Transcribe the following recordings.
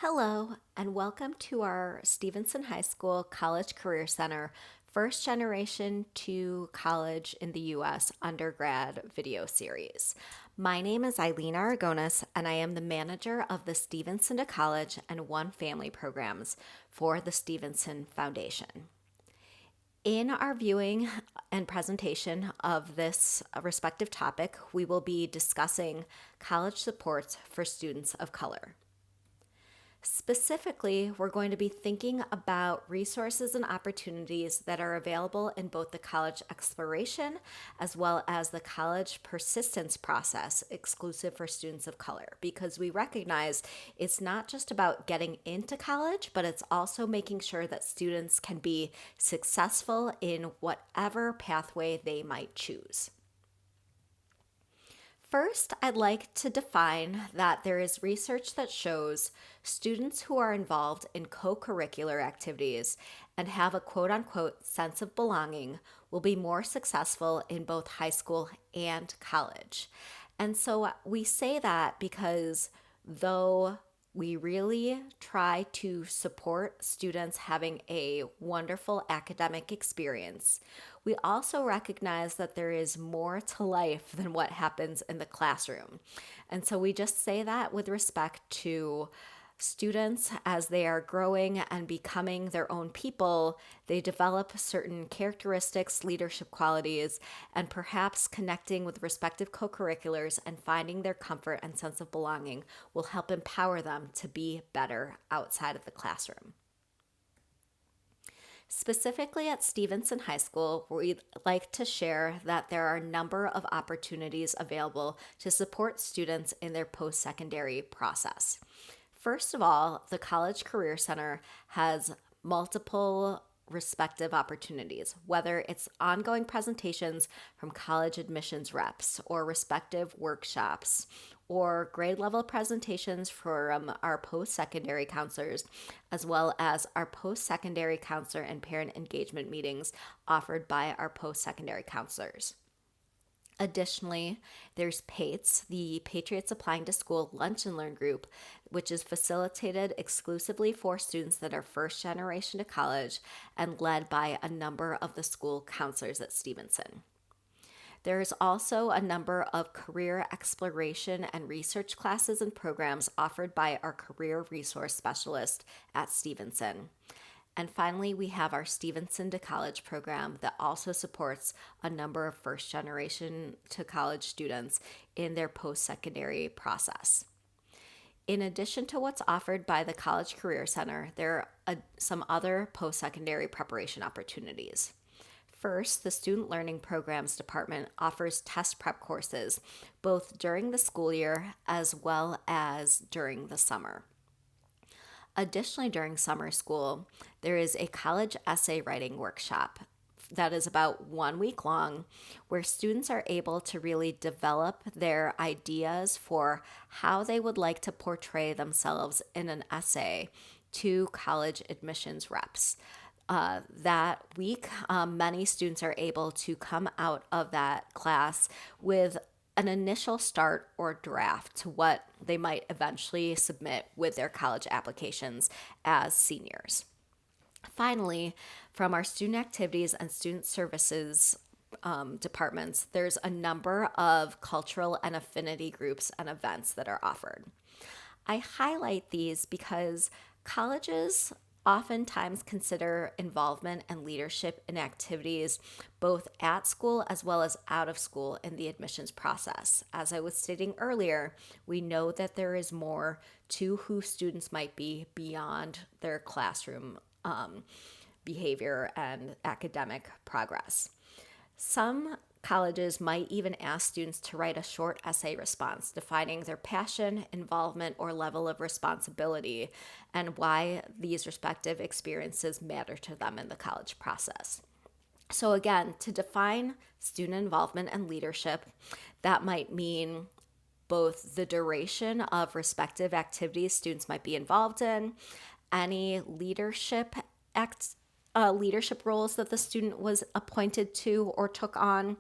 Hello, and welcome to our Stevenson High School College Career Center First Generation to College in the U.S. undergrad video series. My name is Eileen Aragonis, and I am the manager of the Stevenson to College and One Family programs for the Stevenson Foundation. In our viewing and presentation of this respective topic, we will be discussing college supports for students of color. Specifically, we're going to be thinking about resources and opportunities that are available in both the college exploration as well as the college persistence process exclusive for students of color, because we recognize it's not just about getting into college, but it's also making sure that students can be successful in whatever pathway they might choose. First, I'd like to define that there is research that shows students who are involved in co-curricular activities and have a quote-unquote sense of belonging will be more successful in both high school and college. And so we say that because though we really try to support students having a wonderful academic experience, we also recognize that there is more to life than what happens in the classroom. And so we just say that with respect to students as they are growing and becoming their own people, they develop certain characteristics, leadership qualities, and perhaps connecting with respective co-curriculars and finding their comfort and sense of belonging will help empower them to be better outside of the classroom. Specifically at Stevenson High School, we'd like to share that there are a number of opportunities available to support students in their post-secondary process. First of all, the College Career Center has multiple respective opportunities, whether it's ongoing presentations from college admissions reps or respective workshops or grade level presentations from our post-secondary counselors, as well as our post-secondary counselor and parent engagement meetings offered by our post-secondary counselors. Additionally, there's PATES, the Patriots Applying to School Lunch and Learn group, which is facilitated exclusively for students that are first generation to college and led by a number of the school counselors at Stevenson. There is also a number of career exploration and research classes and programs offered by our career resource specialist at Stevenson. And finally, we have our Stevenson to College program that also supports a number of first generation to college students in their post-secondary process. In addition to what's offered by the College Career Center, there are some other post-secondary preparation opportunities. First, the Student Learning Programs Department offers test prep courses both during the school year as well as during the summer. Additionally, during summer school, there is a college essay writing workshop that is about 1 week long, where students are able to really develop their ideas for how they would like to portray themselves in an essay to college admissions reps. That week, many students are able to come out of that class with an initial start or draft to what they might eventually submit with their college applications as seniors. Finally, from our student activities and student services departments, there's a number of cultural and affinity groups and events that are offered. I highlight these because colleges oftentimes consider involvement and leadership in activities both at school as well as out of school in the admissions process. As I was stating earlier, we know that there is more to who students might be beyond their classroom behavior and academic progress. Some colleges might even ask students to write a short essay response defining their passion, involvement, or level of responsibility and why these respective experiences matter to them in the college process. So again, to define student involvement and leadership, that might mean both the duration of respective activities students might be involved in, any leadership roles that the student was appointed to or took on,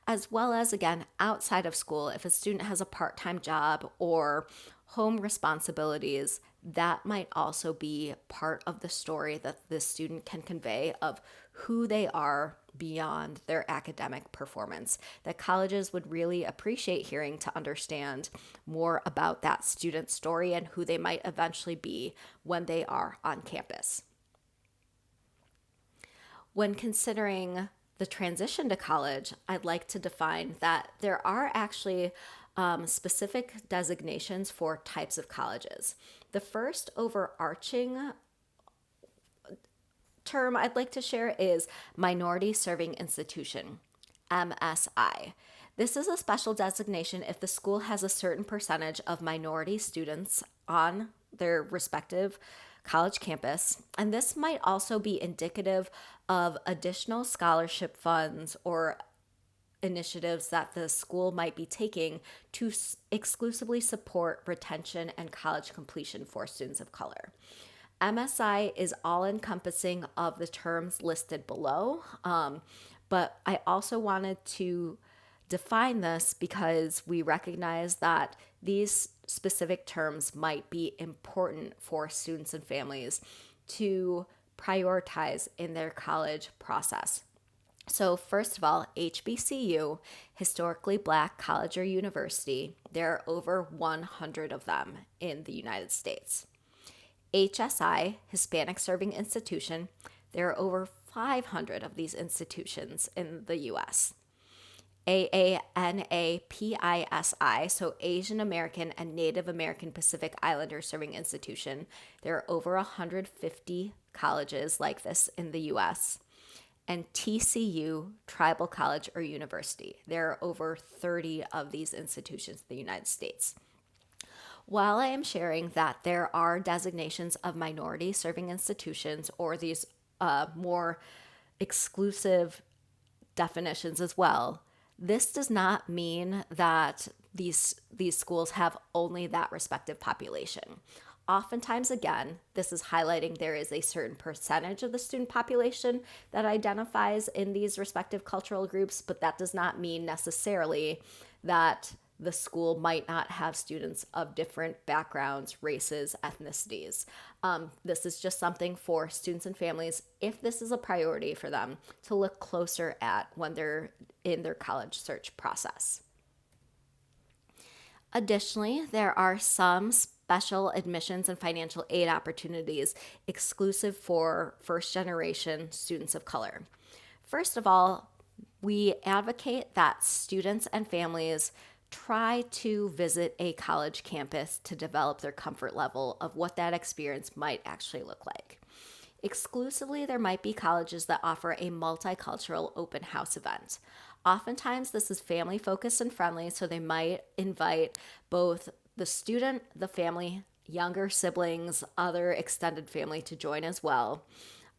as well as, again, outside of school, if a student has a part-time job or home responsibilities, that might also be part of the story that the student can convey of who they are beyond their academic performance. That colleges would really appreciate hearing to understand more about that student's story and who they might eventually be when they are on campus. When considering the transition to college, I'd like to define that there are actually specific designations for types of colleges. The first overarching term I'd like to share is Minority Serving Institution, MSI. This is a special designation if the school has a certain percentage of minority students on their respective college campus, and this might also be indicative of additional scholarship funds or initiatives that the school might be taking to exclusively support retention and college completion for students of color. MSI is all encompassing of the terms listed below, but I also wanted to define this because we recognize that these specific terms might be important for students and families to prioritize in their college process. So first of all, HBCU, Historically Black College or University, there are over 100 of them in the United States. HSI, Hispanic Serving Institution, there are over 500 of these institutions in the U.S. AANAPISI, so Asian American and Native American Pacific Islander Serving Institution, there are over 150 colleges like this in the U.S. And TCU, Tribal College or University, there are over 30 of these institutions in the United States. While I am sharing that there are designations of minority serving institutions or these more exclusive definitions as well, this does not mean that these schools have only that respective population. Oftentimes, again, this is highlighting there is a certain percentage of the student population that identifies in these respective cultural groups, but that does not mean necessarily that the school might not have students of different backgrounds, races, ethnicities. This is just something for students and families, if this is a priority for them, to look closer at when they're in their college search process. Additionally, there are some special admissions and financial aid opportunities exclusive for first-generation students of color. First of all, we advocate that students and families try to visit a college campus to develop their comfort level of what that experience might actually look like. Exclusively, there might be colleges that offer a multicultural open house event. Oftentimes, this is family focused and friendly, so they might invite both the student, the family, younger siblings, other extended family to join as well.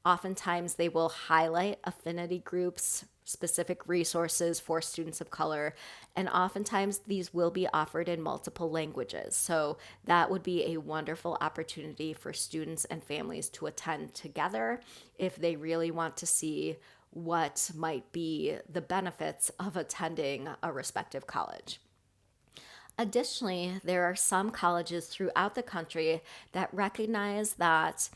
Oftentimes, they will highlight affinity groups, specific resources for students of color, and oftentimes these will be offered in multiple languages. So that would be a wonderful opportunity for students and families to attend together if they really want to see what might be the benefits of attending a respective college. Additionally, there are some colleges throughout the country that recognize that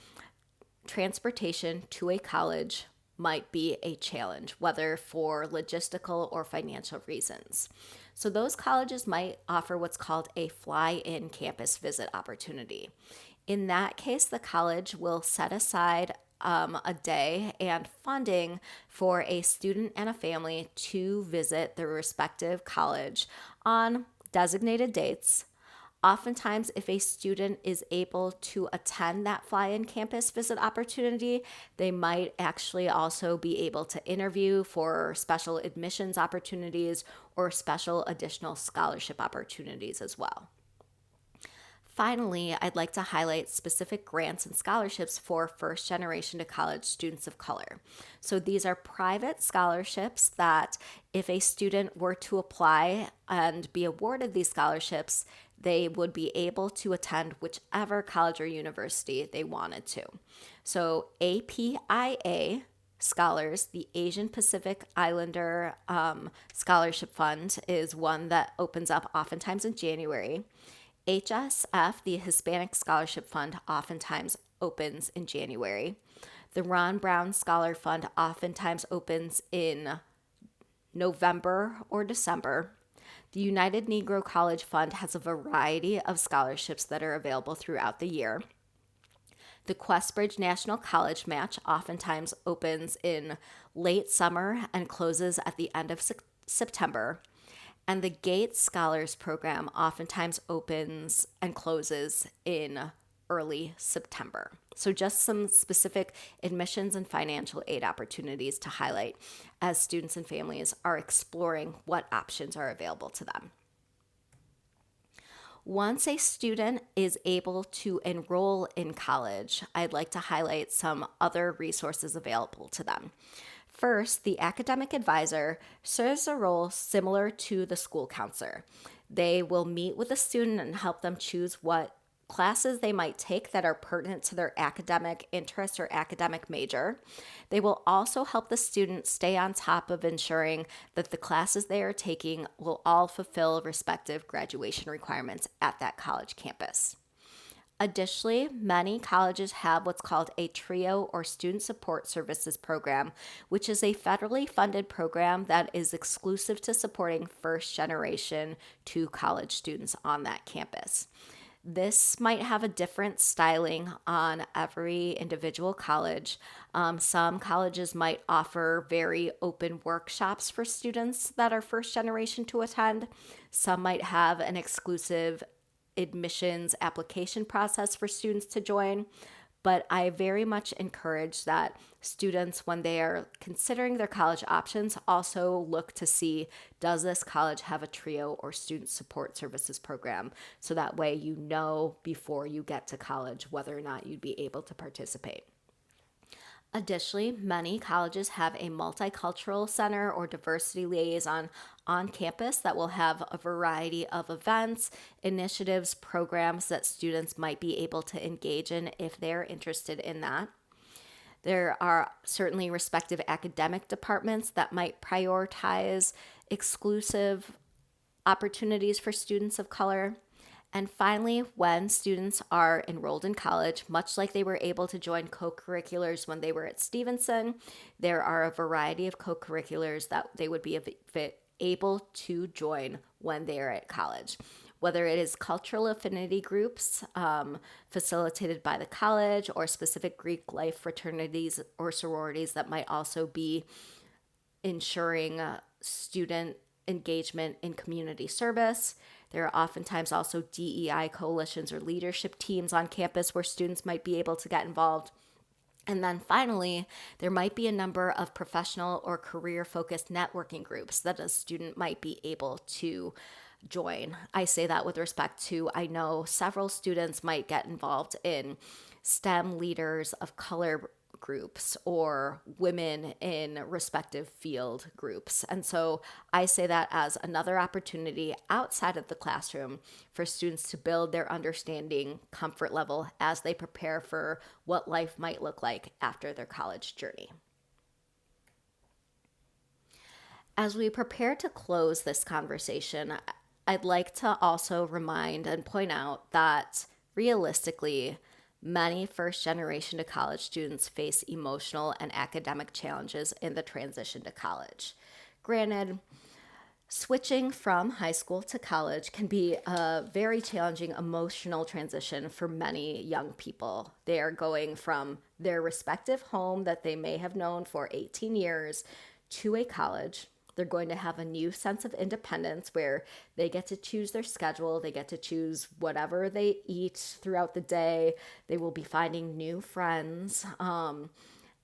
transportation to a college might be a challenge, whether for logistical or financial reasons. So those colleges might offer what's called a fly-in campus visit opportunity. In that case, the college will set aside a day and funding for a student and a family to visit their respective college on designated dates. Oftentimes, if a student is able to attend that fly-in campus visit opportunity, they might actually also be able to interview for special admissions opportunities or special additional scholarship opportunities as well. Finally, I'd like to highlight specific grants and scholarships for first generation to college students of color. So these are private scholarships that if a student were to apply and be awarded these scholarships, they would be able to attend whichever college or university they wanted to. So APIA Scholars, the Asian Pacific Islander Scholarship Fund, is one that opens up oftentimes in January. HSF, the Hispanic Scholarship Fund, oftentimes opens in January. The Ron Brown Scholar Fund oftentimes opens in November or December. The United Negro College Fund has a variety of scholarships that are available throughout the year. The Questbridge National College Match oftentimes opens in late summer and closes at the end of September. And the Gates Scholars Program oftentimes opens and closes in early September. So just some specific admissions and financial aid opportunities to highlight as students and families are exploring what options are available to them. Once a student is able to enroll in college, I'd like to highlight some other resources available to them. First, the academic advisor serves a role similar to the school counselor. They will meet with the student and help them choose what classes they might take that are pertinent to their academic interest or academic major. They will also help the student stay on top of ensuring that the classes they are taking will all fulfill respective graduation requirements at that college campus. Additionally, many colleges have what's called a TRIO or Student Support Services program, which is a federally funded program that is exclusive to supporting first generation to college students on that campus. This might have a different styling on every individual college. Some colleges might offer very open workshops for students that are first generation to attend. Some might have an exclusive admissions application process for students to join. But I very much encourage that students, when they are considering their college options, also look to see, does this college have a TRIO or Student Support Services program? So that way you know before you get to college whether or not you'd be able to participate. Additionally, many colleges have a multicultural center or diversity liaison on campus that will have a variety of events, initiatives, programs that students might be able to engage in if they're interested in that. There are certainly respective academic departments that might prioritize exclusive opportunities for students of color. And finally, when students are enrolled in college, much like they were able to join co-curriculars when they were at Stevenson, there are a variety of co-curriculars that they would be able to join when they are at college. Whether it is cultural affinity groups facilitated by the college or specific Greek life fraternities or sororities that might also be ensuring student engagement in community service. There are oftentimes also DEI coalitions or leadership teams on campus where students might be able to get involved. And then finally, there might be a number of professional or career-focused networking groups that a student might be able to join. I say that with respect to, I know several students might get involved in STEM leaders of color groups or women in respective field groups. And so I say that as another opportunity outside of the classroom for students to build their understanding comfort level as they prepare for what life might look like after their college journey. As we prepare to close this conversation, I'd like to also remind and point out that realistically, many first generation to college students face emotional and academic challenges in the transition to college. Granted, switching from high school to college can be a very challenging emotional transition for many young people. They are going from their respective home that they may have known for 18 years to a college. They're going to have a new sense of independence where they get to choose their schedule. They get to choose whatever they eat throughout the day. They will be finding new friends. And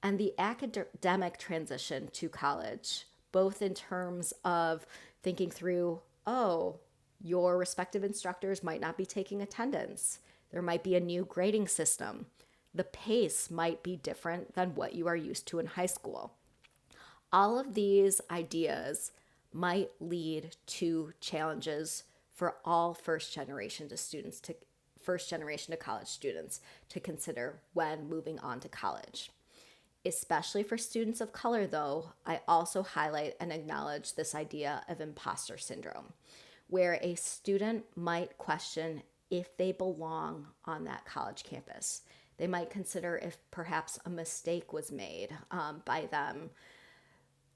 the academic transition to college, both in terms of thinking through, oh, your respective instructors might not be taking attendance. There might be a new grading system. The pace might be different than what you are used to in high school. All of these ideas might lead to challenges for all first generation to college students to consider when moving on to college. Especially for students of color, though, I also highlight and acknowledge this idea of imposter syndrome, where a student might question if they belong on that college campus. They might consider if perhaps a mistake was made by them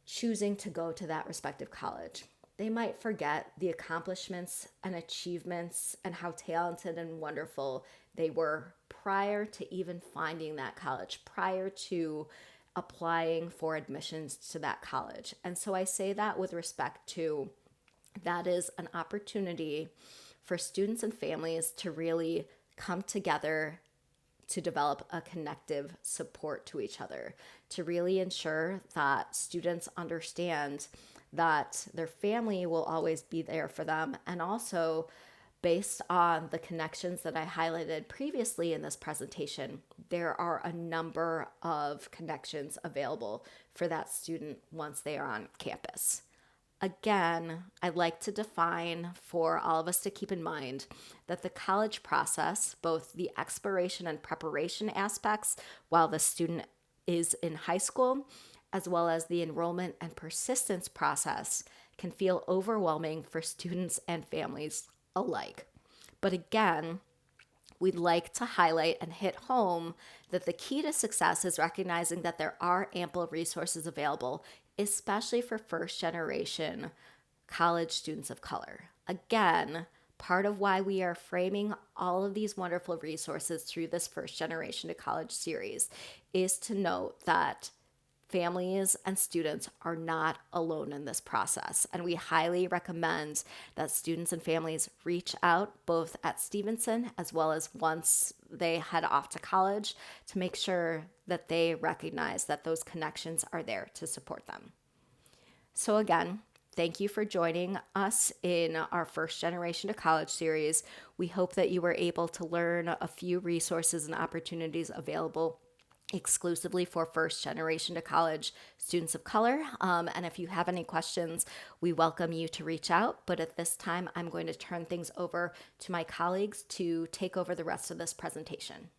choosing to go to that respective college. They might forget the accomplishments and achievements and how talented and wonderful they were prior to even finding that college, prior to applying for admissions to that college. And so I say that with respect to that is an opportunity for students and families to really come together to develop a connective support to each other, to really ensure that students understand that their family will always be there for them. And also, based on the connections that I highlighted previously in this presentation, there are a number of connections available for that student once they are on campus. Again, I'd like to define for all of us to keep in mind that the college process, both the exploration and preparation aspects while the student is in high school, as well as the enrollment and persistence process, can feel overwhelming for students and families alike. But again, we'd like to highlight and hit home that the key to success is recognizing that there are ample resources available, especially for first generation college students of color. Again, part of why we are framing all of these wonderful resources through this First Generation to College series is to note that families and students are not alone in this process. And we highly recommend that students and families reach out both at Stevenson as well as once they head off to college to make sure that they recognize that those connections are there to support them. So again, thank you for joining us in our First Generation to College series. We hope that you were able to learn a few resources and opportunities available exclusively for First Generation to College students of color. And if you have any questions, we welcome you to reach out. But at this time, I'm going to turn things over to my colleagues to take over the rest of this presentation.